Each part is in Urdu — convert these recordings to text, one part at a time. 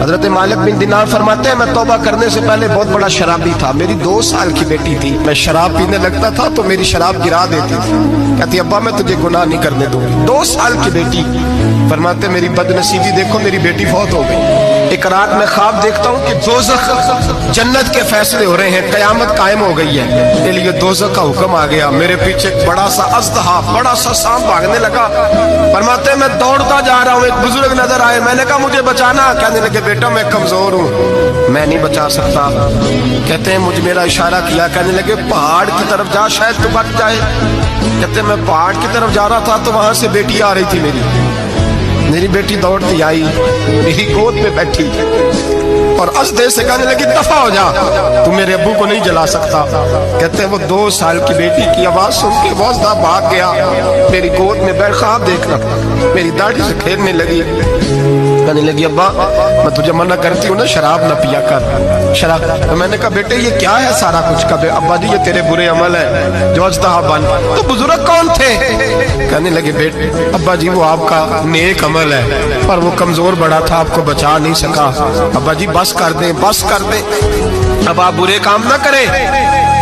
حضرت مالک بن دینار فرماتے ہیں میں توبہ کرنے سے پہلے بہت بڑا شرابی تھا، میری 2 سال کی بیٹی تھی، میں شراب پینے لگتا تھا تو میری شراب گرا دیتی تھی، کہتی ابا میں تجھے گناہ نہیں کرنے دوں گی۔ 2 سال کی بیٹی، فرماتے میری بد نصیبی دیکھو میری بیٹی فوت ہو گئی۔ ایک رات میں خواب دیکھتا ہوں کہ دوزخ جنت کے فیصلے ہو رہے ہیں، قیامت قائم ہو گئی ہے، کے لیے دوزخ کا حکم آ گیا۔ میرے پیچھے ایک بڑا سا اژدہا، بڑا سا سانپ بھاگنے لگا، فرماتے ہیں میں دوڑتا جا رہا ہوں، ایک بزرگ نظر آئے، میں نے کہا مجھے بچانا، کہنے لگے بیٹا میں کمزور ہوں، میں نہیں بچا سکتا۔ کہتے ہیں مجھے میرا اشارہ کیا، کہنے لگے پہاڑ کی طرف جا شاید تو بچ جائے۔ کہتے ہیں میں پہاڑ کی طرف جا رہا تھا تو وہاں سے بیٹی آ رہی تھی، میری بیٹی دوڑتی آئی، میری گود میں بیٹھی اور اژدہے سے کہنے لگی دفع ہو جا، تو میرے ابو کو نہیں جلا سکتا۔ کہتے ہیں وہ 2 سال کی بیٹی کی آواز سن کے وہ اژدہا بھاگ گیا، میری گود میں بیٹھ خواب دیکھ رہا، میری داڑھی سے کھیلنے لگی، کہنے لگی ابا میں تجھے منع کرتی ہوں نا شراب نہ پیا کر، شراب۔ تو میں نے کہا بیٹے یہ کیا ہے سارا کچھ؟ کہا ابا جی یہ تیرے برے عمل ہے جو اژدہا بن۔ تو بزرگ کون تھے؟ کہنے لگے بیٹے ابا جی وہ آپ کا نیک عمل ہے، پر وہ کمزور بڑا تھا آپ کو بچا نہیں سکا۔ ابا جی بس کر دیں، بس کر دیں، اب آپ برے کام نہ کریں،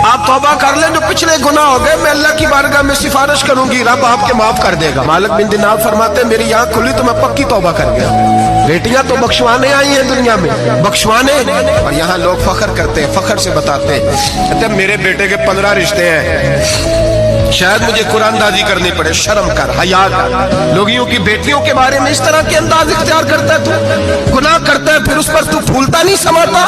آپ توبہ کر لیں، جو پچھلے گناہ ہو گئے میں اللہ کی بارگاہ میں سفارش کروں گی، رب آپ کے معاف کر دے گا۔ مالک بن دینار فرماتے ہیں میری آنکھ کھلی تو میں پکی توبہ کر گیا۔ بیٹیاں تو بخشوانے آئی ہیں دنیا میں، بخشوانے، اور یہاں لوگ فخر کرتے ہیں، فخر سے بتاتے ہیں، کہتے ہیں میرے بیٹے کے 15 رشتے ہیں، شاید مجھے قرآن دازی کرنی پڑے، شرم کر، حیا کر۔ لوگیوں کی بیٹیوں کے بارے میں اس طرح کے انداز اختیار کرتا ہے، تو گناہ کرتا ہے پھر اس پر تو پھولتا نہیں سماتا،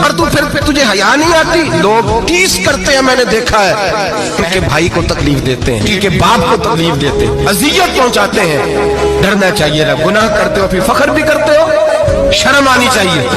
اور تو پھر تجھے حیا نہیں آتی۔ لوگ ٹیس کرتے ہیں، میں نے دیکھا ہے، ان کے بھائی کو تکلیف دیتے ہیں، ان کے باپ کو تکلیف دیتے ہیں، اذیت پہنچاتے ہیں۔ ڈرنا چاہیے، گناہ کرتے ہو پھر فخر بھی کرتے ہو، شرم آنی چاہیے۔